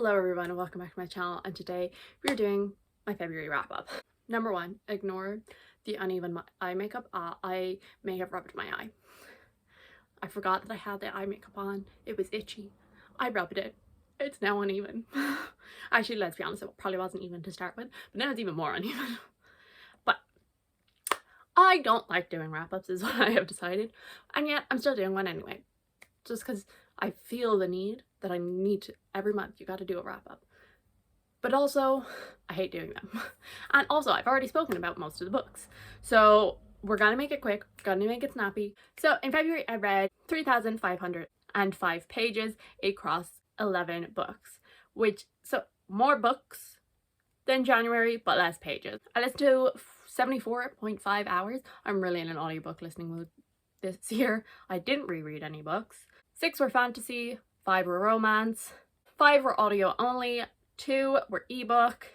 Hello everyone and welcome back to my channel, and today we're doing my February wrap up. Number one, ignore the uneven eye makeup. I may have rubbed my eye. I forgot that I had the eye makeup on. It was itchy. I rubbed it. It's now uneven. Actually, let's be honest, it probably wasn't even to start with, but now it's even more uneven. But I don't like doing wrap ups is what I have decided, and yet I'm still doing one anyway. Just because I feel the need that I need to, every month you got to do a wrap up. But also, I hate doing them. And also, I've already spoken about most of the books. So we're gonna make it quick, gonna make it snappy. So in February, I read 3,505 pages across 11 books, so more books than January, but less pages. I listened to 74.5 hours. I'm really in an audiobook listening mood this year. I didn't reread any books. 6 were fantasy, 5 were romance, 5 were audio only, 2 were ebook,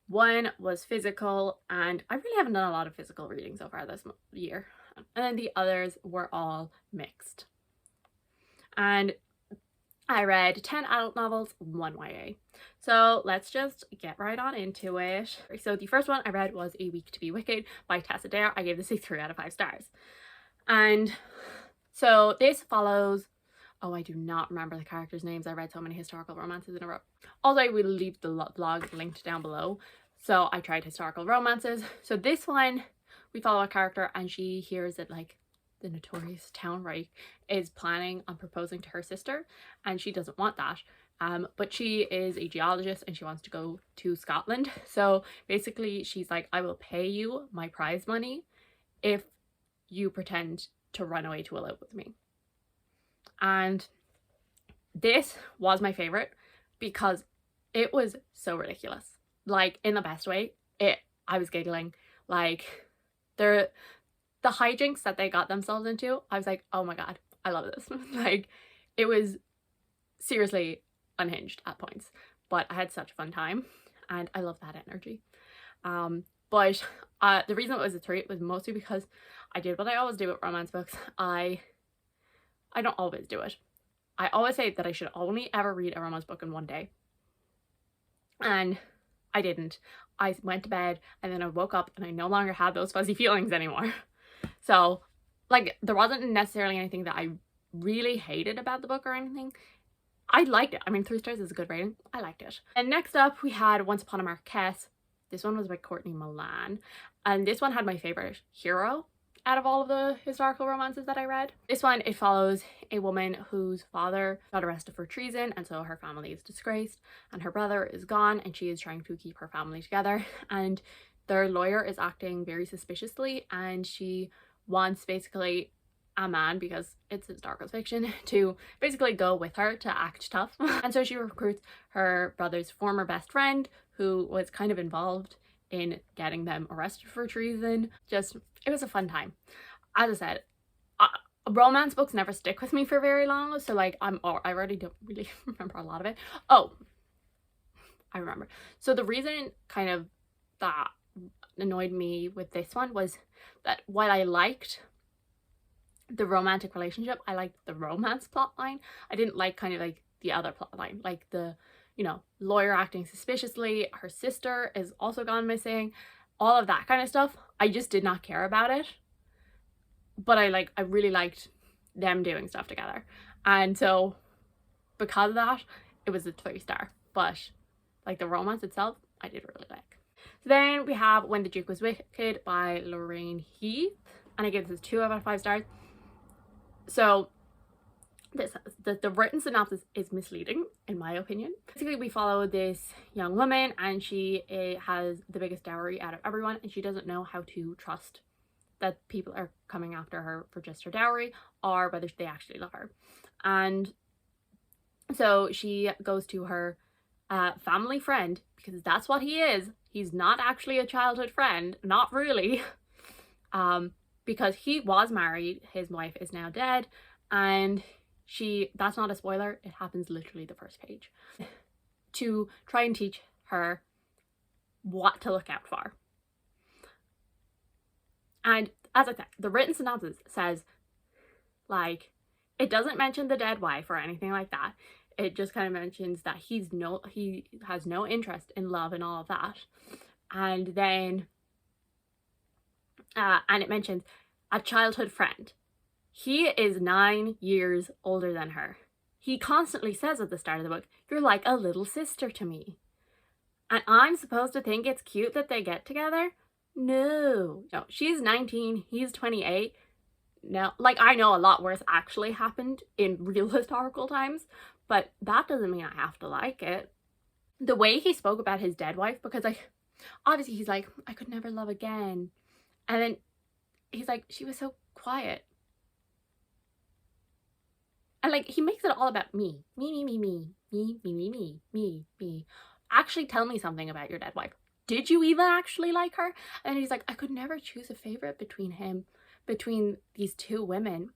1 was physical, and I really haven't done a lot of physical reading so far this year. And then the others were all mixed. And I read 10 adult novels, 1 YA. So let's just get right on into it. So the first one I read was A Week to Be Wicked by Tessa Dare. I gave this a 3 out of 5 stars. And so this follows, oh, I do not remember the characters' names. I read so many historical romances in a row. Also, I will leave the blog linked down below. So I tried historical romances. So this one, we follow a character and she hears that like the notorious town right is planning on proposing to her sister, and she doesn't want that. But she is a geologist and she wants to go to Scotland. So basically she's like, I will pay you my prize money if you pretend to run away to elope with me. And this was my favorite because it was so ridiculous, like in the best way. I was giggling, like the hijinks that they got themselves into. I was like, oh my god, I love this. Like, it was seriously unhinged at points, but I had such a fun time and I love that energy. But the reason it was a 3 was mostly because I did what I always do with romance books. I don't always do it. I always say that I should only ever read a romance book in one day. And I didn't. I went to bed and then I woke up and I no longer had those fuzzy feelings anymore. So, like, there wasn't necessarily anything that I really hated about the book or anything. I liked it. I mean, 3 stars is a good rating. I liked it. And next up we had Once Upon a Marquess. This one was by Courtney Milan. And this one had my favorite hero out of all of the historical romances that I read. This one, it follows a woman whose father got arrested for treason, and so her family is disgraced, and her brother is gone, and she is trying to keep her family together, and their lawyer is acting very suspiciously, and she wants basically a man, because it's historical fiction, to basically go with her to act tough. And so she recruits her brother's former best friend, who was kind of involved in getting them arrested for treason. It was a fun time. As I said, romance books never stick with me for very long, so like I already don't really remember a lot of it. Oh, I remember. So the reason kind of that annoyed me with this one was that while I liked the romantic relationship, I liked the romance plot line. I didn't like kind of like the other plot line, like the, you know, lawyer acting suspiciously, her sister is also gone missing, all of that kind of stuff. I just did not care about it, but I really liked them doing stuff together, and so because of that it was a 3 star. But like the romance itself I did really like. So then we have When the Duke Was Wicked by Lorraine Heath, and I give this 2 out of 5 stars. So the written synopsis is misleading in my opinion. Basically, we follow this young woman and she has the biggest dowry out of everyone, and she doesn't know how to trust that people are coming after her for just her dowry or whether they actually love her. And so she goes to her family friend, because that's what he is. He's not actually a childhood friend, not really, because he was married, his wife is now dead, and that's not a spoiler, it happens literally the first page, to try and teach her what to look out for. And as I said, the written synopsis says, like, it doesn't mention the dead wife or anything like that. it just kind of mentions that he has no interest in love and all of that. And then and it mentions a childhood friend. He is 9 years older than her. He constantly says at the start of the book, "You're like a little sister to me." And I'm supposed to think it's cute that they get together? No. No, she's 19, he's 28. No, like, I know a lot worse actually happened in real historical times, but that doesn't mean I have to like it. The way he spoke about his dead wife, because like, obviously he's like, I could never love again. And then he's like, she was so quiet. And like, he makes it all about me. Me. Actually tell me something about your dead wife. Did you even actually like her? And he's like, I could never choose a favorite between these two women.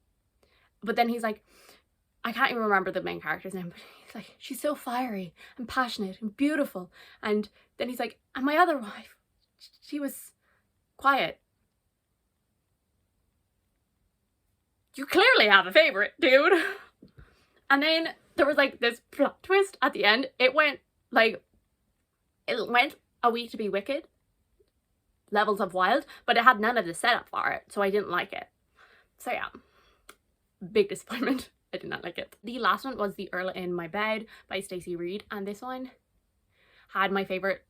But then he's like, I can't even remember the main character's name, but he's like, she's so fiery and passionate and beautiful. And then he's like, and my other wife, she was quiet. You clearly have a favorite, dude. And then there was like this plot twist at the end. It went a Week to Be Wicked levels of wild, but it had none of the setup for it, so I didn't like it. So yeah, big disappointment. I did not like it. The last one was The Earl in My Bed by Stacey Reid, and this one had my favorite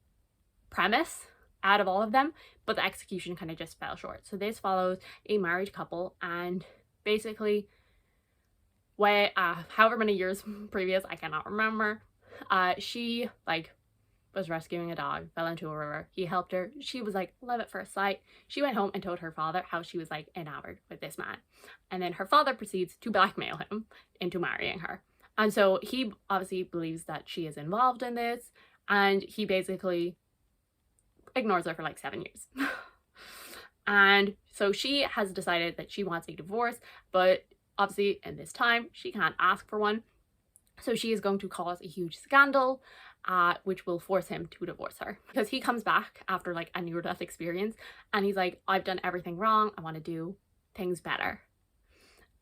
premise out of all of them, but the execution kind of just fell short. So this follows a married couple, and basically however many years previous, I cannot remember, she was rescuing a dog, fell into a river. He helped her. She was like love at first sight. She went home and told her father how she was like enamored with this man. And then her father proceeds to blackmail him into marrying her. And so he obviously believes that she is involved in this, and he basically ignores her for like 7 years. And so she has decided that she wants a divorce, but obviously in this time she can't ask for one. So she is going to cause a huge scandal, which will force him to divorce her, because he comes back after like a near-death experience and he's like, I've done everything wrong, I want to do things better.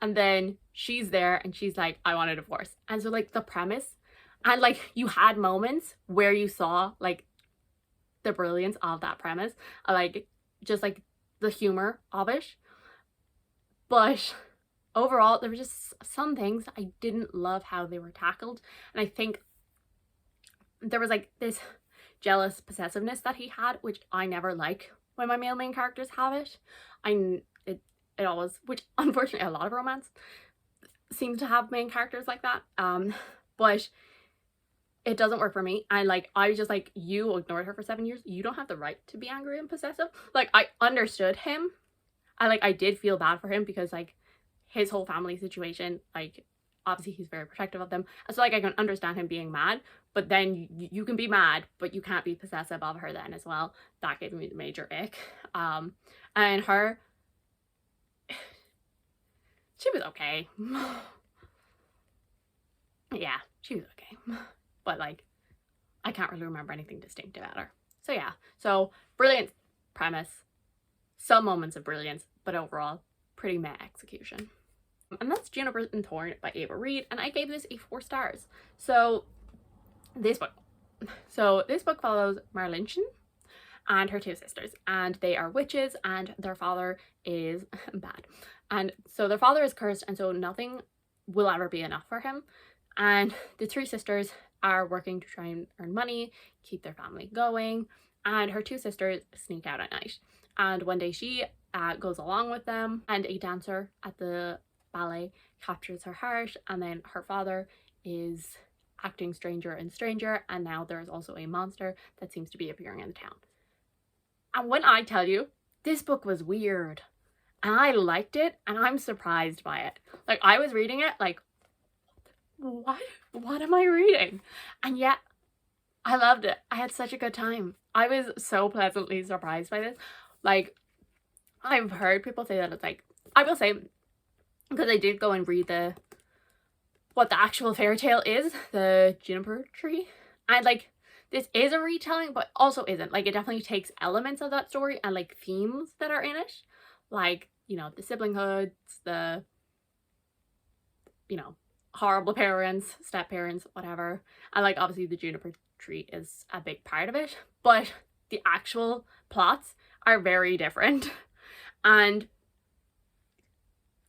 And then she's there and she's like, I want a divorce. And so like the premise, and like you had moments where you saw like the brilliance of that premise, like just like the humor of it, but overall there were just some things I didn't love how they were tackled. And I think there was like this jealous possessiveness that he had, which I never like when my male main characters have it. It always, which unfortunately a lot of romance seems to have main characters like that, but it doesn't work for me. I was just like, you ignored her for 7 years, you don't have the right to be angry and possessive. Like, I understood him. I did feel bad for him, because like his whole family situation, like obviously he's very protective of them, and so like I can understand him being mad, but then you can be mad but you can't be possessive of her then as well. That gave me the major ick. And her, she was okay. Yeah, she was okay, but like I can't really remember anything distinct about her. So yeah, so brilliant premise, some moments of brilliance, but overall pretty meh execution. And that's Juniper and Thorn by Ava Reid, and I gave this a 4 stars. So this book follows Marlinchen and her 2 sisters, and they are witches, and their father is bad, and so their father is cursed, and so nothing will ever be enough for him. And the 3 sisters are working to try and earn money, keep their family going, and her 2 sisters sneak out at night. And one day she goes along with them, and a dancer at the ballet captures her heart, and then her father is acting stranger and stranger, and now there's also a monster that seems to be appearing in the town. And when I tell you, this book was weird, and I liked it, and I'm surprised by it. Like, I was reading it like, what am I reading? And yet I loved it. I had such a good time. I was so pleasantly surprised by this. Like, I've heard people say that it's like, I will say, because I did go and read what the actual fairy tale is, the Juniper Tree, and like this is a retelling but also isn't. Like, it definitely takes elements of that story and like themes that are in it, like, you know, the siblings, the, you know, horrible parents, step parents, whatever. And like obviously the juniper tree is a big part of it, but the actual plots are very different. And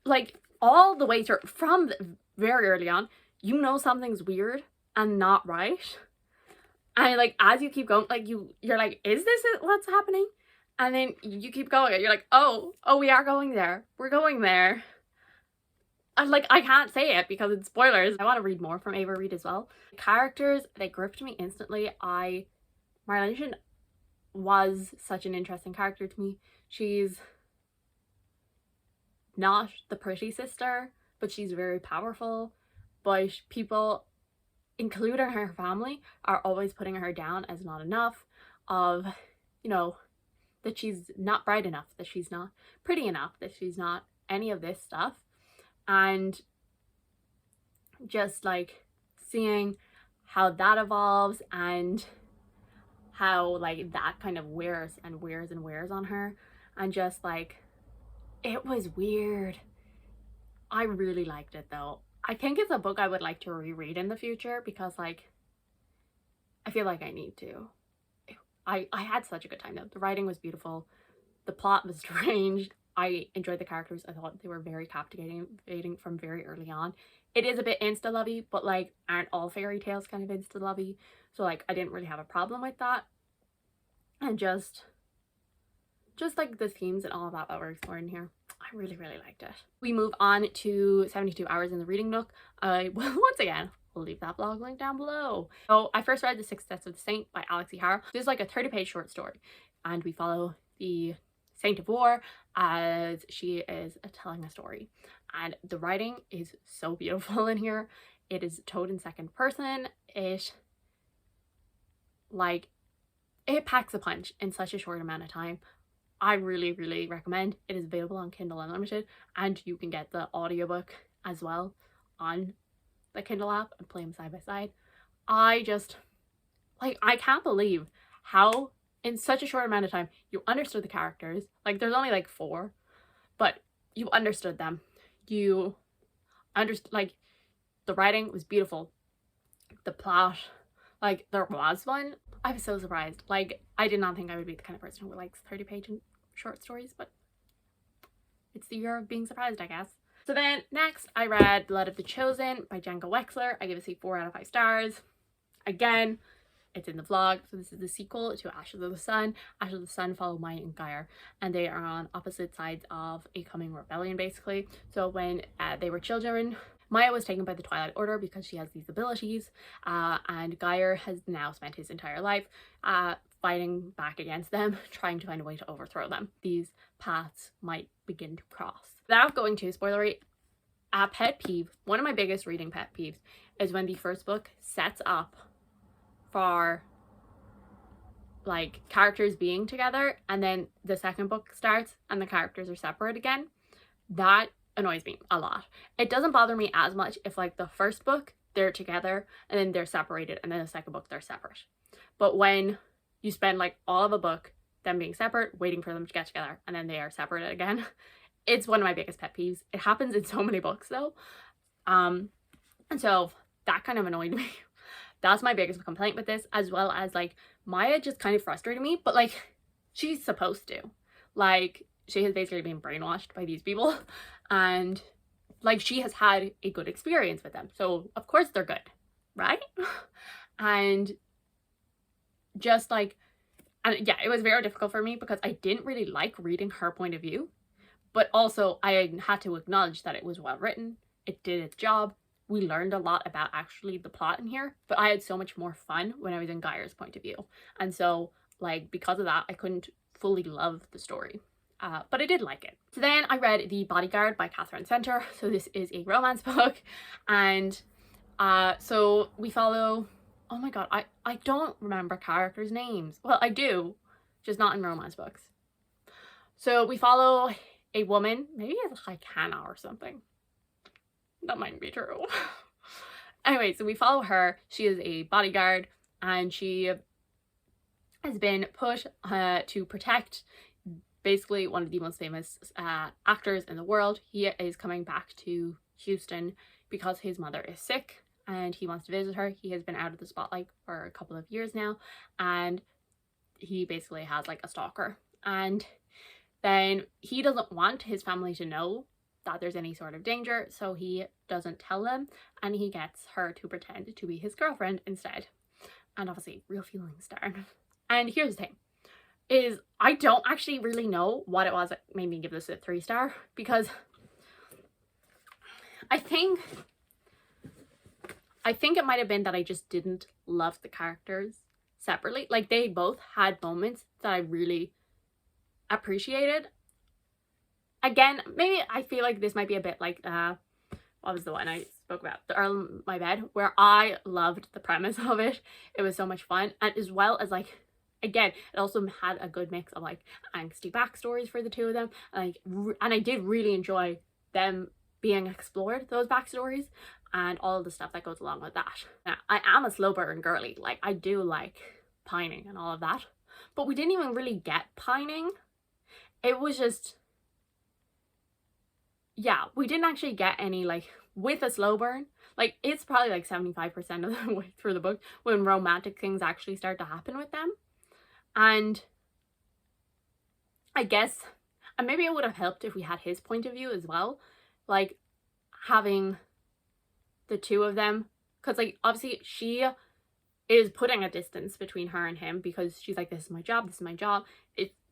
like all the way through, from very early on, you know something's weird and not right. And like as you keep going, like you're like, is this what's happening? And then you keep going and you're like, oh, we are going there. We're going there. And like, I can't say it because it's spoilers. I want to read more from Ava Reid as well. The characters, they gripped me instantly. Marlene was such an interesting character to me. She's not the pretty sister, but she's very powerful. But people, including her family, are always putting her down as not enough, of, you know, that she's not bright enough, that she's not pretty enough, that she's not any of this stuff. And just like seeing how that evolves and how like that kind of wears and wears and wears on her, and just like, it was weird. I really liked it though. I think it's a book I would like to reread in the future because like I feel like I need to. I had such a good time though. The writing was beautiful. The plot was strange. I enjoyed the characters. I thought they were very captivating from very early on. It is a bit insta-lovey, but like, aren't all fairy tales kind of insta-lovey? So like, I didn't really have a problem with that. And just like the themes and all of that we're exploring here, I really, really liked it. We move on to 72 Hours in the Reading Nook. I will once again, we'll leave that blog link down below. So I first read The Six Deaths of the Saint by Alexi Hara. This is like a 30-page short story, and we follow the Saint of War as she is telling a story, and the writing is so beautiful in here. It is told in second person. It packs a punch in such a short amount of time. I really, really recommend. It is available on Kindle Unlimited, and you can get the audiobook as well on the Kindle app and play them side by side. I just, like, I can't believe how in such a short amount of time you understood the characters. Like, there's only like 4, but you understood them. You understood, like, the writing was beautiful. The plot, like, there was one. I was so surprised. Like, I did not think I would be the kind of person who likes 30-page short stories, but it's the year of being surprised, I guess. So then next I read Blood of the Chosen by Jenga Wexler. I give it a 4 out of 5 stars. Again, it's in the vlog. So this is the sequel to Ashes of the Sun. Ashes of the Sun follow Maya and Geyer, and they are on opposite sides of a coming rebellion, basically. So when they were children, Maya was taken by the Twilight Order because she has these abilities, and Geyer has now spent his entire life fighting back against them, trying to find a way to overthrow them. These paths might begin to cross. Without going too spoilery, a pet peeve, one of my biggest reading pet peeves, is when the first book sets up for like characters being together, and then the second book starts and the characters are separate again. That annoys me a lot. It doesn't bother me as much if like the first book they're together and then they're separated, and then the second book they're separate. But when you spend like all of a book them being separate, waiting for them to get together, and then they are separated again, it's one of my biggest pet peeves. It happens in so many books though, and so that kind of annoyed me. That's my biggest complaint with this, as well as like Maya just kind of frustrated me, but like she's supposed to. Like, she has basically been brainwashed by these people, and like she has had a good experience with them, so of course they're good, right? And just like, and yeah, it was very difficult for me because I didn't really like reading her point of view, but also I had to acknowledge that it was well written, it did its job. We learned a lot about actually the plot in here, but I had so much more fun when I was in Geyer's point of view, and so like because of that I couldn't fully love the story. But I did like it. So then I read The Bodyguard by Catherine Center. So this is a romance book, and so we follow, oh my god, I don't remember characters' names. Well, I do, just not in romance books. So we follow a woman, maybe it's like Hannah or something. That might be true. Anyway, so we follow her. She is a bodyguard, and she has been put to protect basically one of the most famous actors in the world. He is coming back to Houston because his mother is sick and he wants to visit her. He has been out of the spotlight for a couple of years now, and he basically has like a stalker, and then he doesn't want his family to know that there's any sort of danger, so he doesn't tell them, and he gets her to pretend to be his girlfriend instead. And obviously real feelings start. And here's the thing, is I don't actually really know what it was that made me give this a 3-star, because I think it might have been that I just didn't love the characters separately. Like, they both had moments that I really appreciated. Again, maybe I feel like this might be a bit like what was the one I spoke about, The Earl in My Bed, where I loved the premise of it. It was so much fun, and as well as, like, again, it also had a good mix of like angsty backstories for the two of them, and I did really enjoy them being explored, those backstories, and all of the stuff that goes along with that. Now, I am a slow burn girly, like I do like pining and all of that, but we didn't even really get pining. It was just, yeah, we didn't actually get any, like, with a slow burn. Like, it's probably like 75% of the way through the book when romantic things actually start to happen with them. And I guess, and maybe it would have helped if we had his point of view as well, like having the two of them, because like obviously she is putting a distance between her and him, because she's like, this is my job,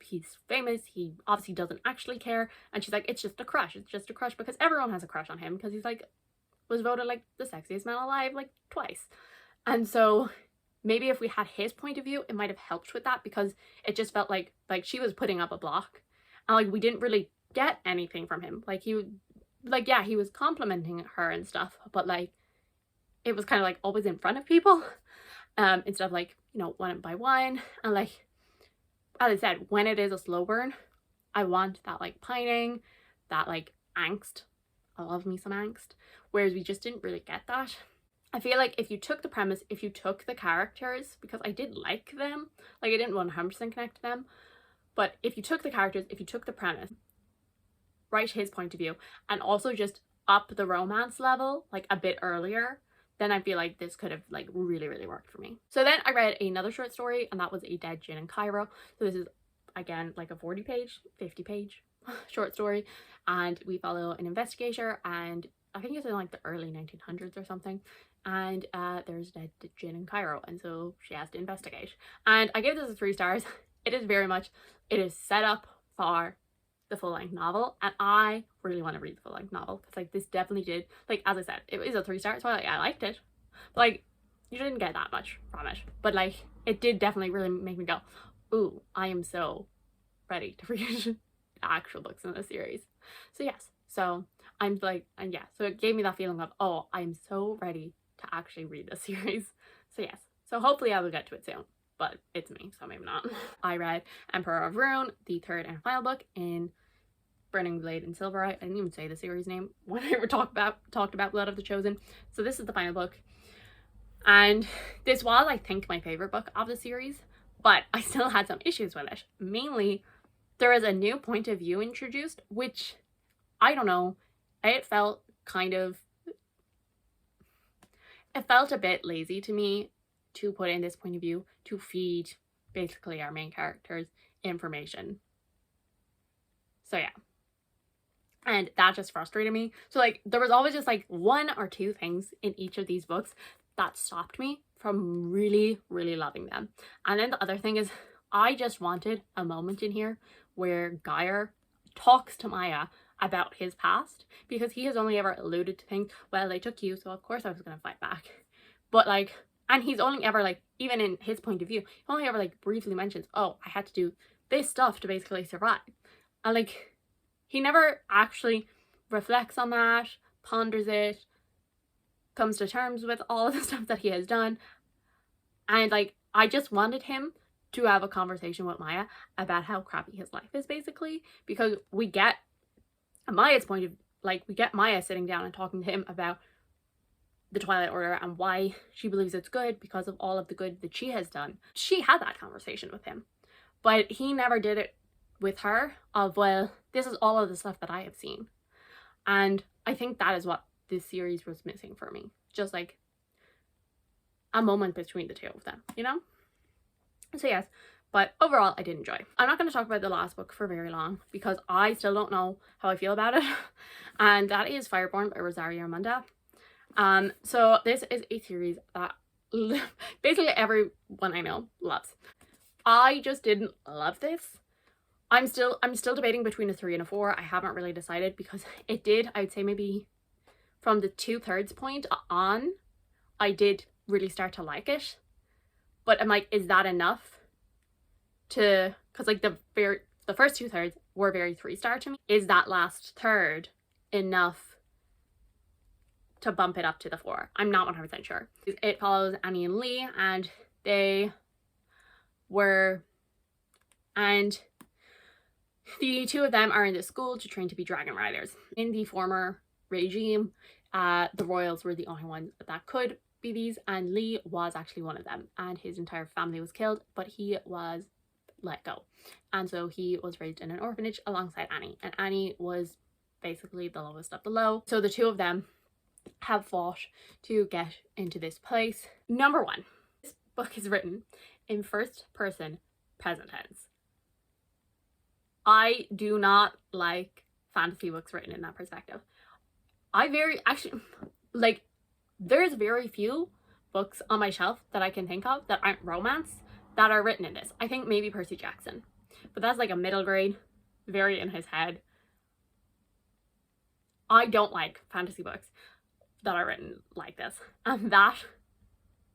he's famous, he obviously doesn't actually care, and she's like, it's just a crush, because everyone has a crush on him, because he's like, was voted like the sexiest man alive like twice. And so maybe if we had his point of view, it might have helped with that, because it just felt like she was putting up a block, and like we didn't really get anything from him. Like he was complimenting her and stuff, but like it was kind of like always in front of people, instead of like, you know, one by one. And like, as I said, when it is a slow burn, I want that like pining, that like angst. I love me some angst, whereas we just didn't really get that. I feel like if you took the premise, if you took the characters, because I did like them, like I didn't 100% connect to them, but if you took the characters, if you took the premise, write his point of view, and also just up the romance level like a bit earlier, then I feel like this could have like really, really worked for me. So then I read another short story, and that was A Dead Gin in Cairo. So this is again like a 40-page, 50-page short story, and we follow an investigator, and I think it's in like the early 1900s or something, and there's a dead gin in Cairo, and so she has to investigate. And I gave this a 3 stars. It is set up for the full-length novel, and I really want to read the full-length novel, because like this definitely did, like, as I said, it is a 3 star, so like I liked it, but like you didn't get that much from it, but like it did definitely really make me go, ooh, I am so ready to read actual books in the series. So yes, so I'm like, and yeah, so it gave me that feeling of, oh, I'm so ready to actually read the series. So yes, so hopefully I will get to it soon, but it's me, so maybe not. I read Emperor of Rune, the third and final book in Burning Blade and Silver. I didn't even say the series name when I talked about Blood of the Chosen. So this is the final book, and this was, I think, my favorite book of the series, but I still had some issues with it. Mainly, there is a new point of view introduced, which, I don't know, it felt a bit lazy to me to put in this point of view to feed basically our main characters information. So yeah, and that just frustrated me. So like there was always just like 1 or 2 things in each of these books that stopped me from really, really loving them. And then the other thing is, I just wanted a moment in here where Geyer talks to Maya about his past, because he has only ever alluded to things, well, they took you, so of course I was gonna fight back. But like, and he's only ever like, even in his point of view, he only ever like briefly mentions, oh, I had to do this stuff to basically survive. And like, he never actually reflects on that, ponders it, comes to terms with all of the stuff that he has done. And like, I just wanted him to have a conversation with Maya about how crappy his life is, basically, because we get Maya's point of, like, we get Maya sitting down and talking to him about the Twilight Order and why she believes it's good because of all of the good that she has done. She had that conversation with him, but he never did it with her of, well, this is all of the stuff that I have seen. And I think that is what this series was missing for me. Just like a moment between the two of them, you know? So yes, but overall I did enjoy. I'm not going to talk about the last book for very long because I still don't know how I feel about it. And that is Fireborn by Rosario Munda. So this is a series that basically everyone I know loves. I just didn't love this. I'm still debating between a 3 and a 4. I haven't really decided because it did, I'd say maybe from the 2/3 point on, I did really start to like it. But I'm like, is that enough to, because like the first 2/3 were very 3-star to me. Is that last third enough to bump it up to the 4? I'm not 100% sure. It follows Annie and Lee, and they were, and the two of them are in this school to train to be dragon riders. In the former regime, the royals were the only ones that could be these, and Lee was actually one of them, and his entire family was killed, but he was let go, and so he was raised in an orphanage alongside Annie, and Annie was basically the lowest of the low. So the two of them have fought to get into this place. Number 1, this book is written in first person present tense. I do not like fantasy books written in that perspective. There's very few books on my shelf that I can think of that aren't romance that are written in this. I think maybe Percy Jackson, but that's like a middle grade, very in his head. I don't like fantasy books that are written like this, and that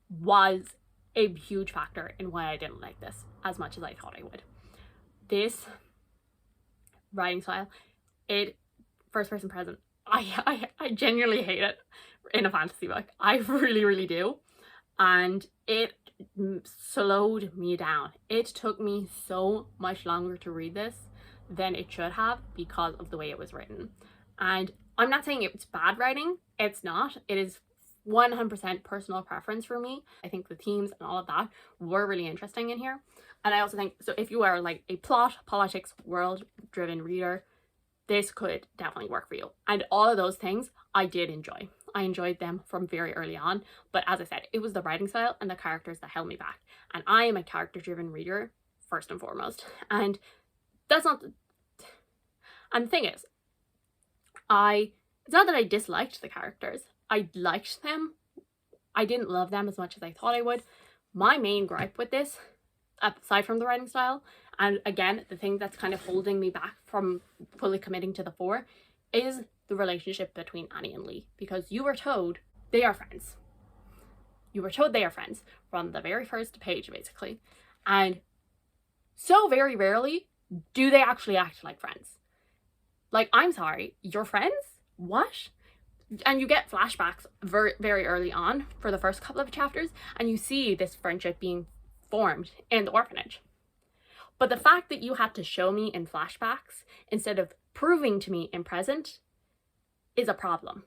was a huge factor in why I didn't like this as much as I thought I would. This writing style, first person present, I genuinely hate it in a fantasy book. I really do, and it slowed me down. It took me so much longer to read this than it should have because of the way it was written. And I'm not saying it's bad writing, it's not. It is 100% personal preference for me. I think the themes and all of that were really interesting in here. And I also think, so if you are like a plot, politics, world-driven reader, this could definitely work for you. And all of those things I did enjoy. I enjoyed them from very early on. But as I said, it was the writing style and the characters that held me back. And I am a character-driven reader, first and foremost. And that's not... And the thing is, it's not that I disliked the characters. I liked them. I didn't love them as much as I thought I would. My main gripe with this, aside from the writing style, and again, the thing that's kind of holding me back from fully committing to the 4, is the relationship between Annie and Lee. Because you were told they are friends. You were told they are friends from the very first page, basically. And so very rarely do they actually act like friends. Like, I'm sorry, you're friends? What? And you get flashbacks very early on for the first couple of chapters, and you see this friendship being formed in the orphanage. But the fact that you had to show me in flashbacks instead of proving to me in present is a problem.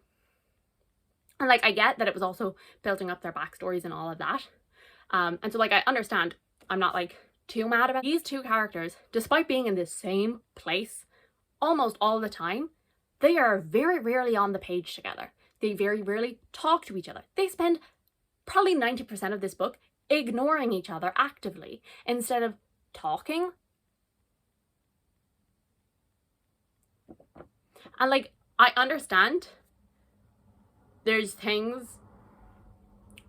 And like, I get that it was also building up their backstories and all of that. And so like, I understand, I'm not like too mad about these two characters. Despite being in the same place almost all the time, they are very rarely on the page together. They very rarely talk to each other. They spend probably 90% of this book ignoring each other actively instead of talking. And like, I understand there's things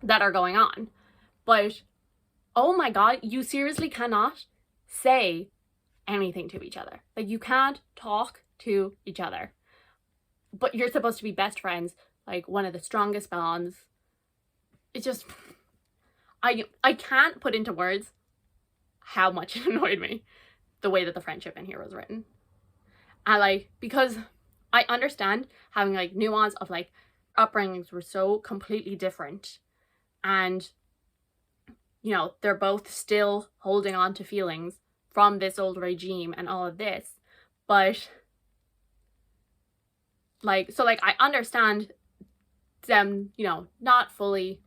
that are going on, but oh my god, you seriously cannot say anything to each other. Like, you can't talk to each other, but you're supposed to be best friends, like one of the strongest bonds. It's just, I can't put into words how much it annoyed me, the way that the friendship in here was written. And like, because I understand having like nuance of like upbringings were so completely different, and you know, they're both still holding on to feelings from this old regime and all of this, but like, so like, I understand them, you know, not fully,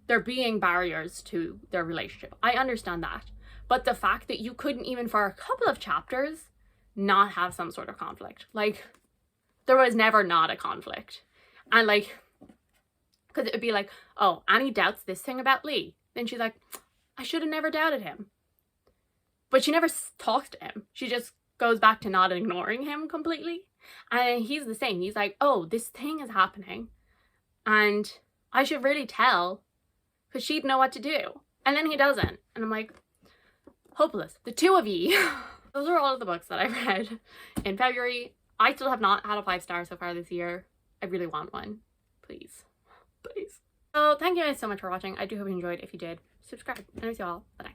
there being barriers to their relationship. I understand that. But the fact that you couldn't even for a couple of chapters not have some sort of conflict. Like, there was never not a conflict. And like, because it would be like, oh, Annie doubts this thing about Lee. Then she's like, I should have never doubted him. But she never talks to him. She just goes back to not ignoring him completely. And he's the same. He's like, oh, this thing is happening. And I should really tell, because she'd know what to do. And then he doesn't. And I'm like, hopeless. The two of ye. Those are all of the books that I read in February. I still have not had a 5-star so far this year. I really want one. Please. Please. So thank you guys so much for watching. I do hope you enjoyed. If you did, subscribe. And I'll see you all the next time.